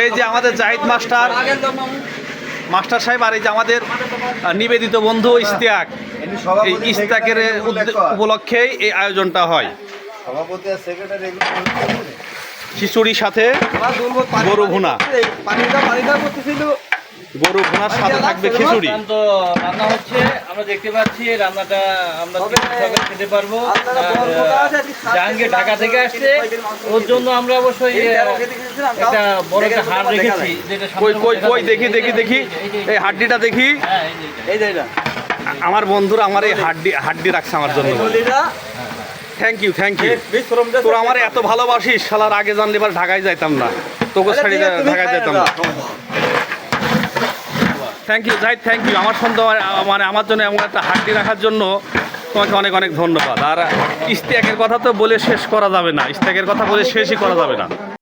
এই যে আমাদের জাহিদ মাস্টার মাস্টার সাহেব, আর এই যে আমাদের নিবেদিত বন্ধু ইশতিয়াক, এই ইশতিয়াকের উপলক্ষেই এই আয়োজনটা হয়। খিচুড়ির সাথে গরু ভুনা, গরু ভুনার সাথে থাকবে খিচুড়ি। তো রান্না হচ্ছে, আমরা দেখতে পাচ্ছি রান্নাটা আমরা খেতে পারবো। জাহাঙ্গীর ঢাকা থেকে আসছে, ওর জন্য আমরা অবশ্যই একটা বড় একটা হাড় রেখেছি। কই দেখি দেখি দেখি, এই হাড্ডিটা দেখি। আমার বন্ধুরা আমার এই হাড্ডি রাখছে আমার জন্য। Thank you thank you. তোরা আমার এত ভালোবাসিস, শালার আগে জানলে এবার ঢাকায় যাইতাম না, তোকে ছাড়ি ঢাকায় যাইতাম না। Thank you Zahid, thank you. আমার সন্দেহ মানে আমার জন্য এমন একটা হাড্ডি রাখার জন্য তোমাকে অনেক অনেক ধন্যবাদ। আর ইশতিয়াকের কথা তো বলে শেষ করা যাবে না, ইশতিয়াকের কথা বলে শেষই করা যাবে না।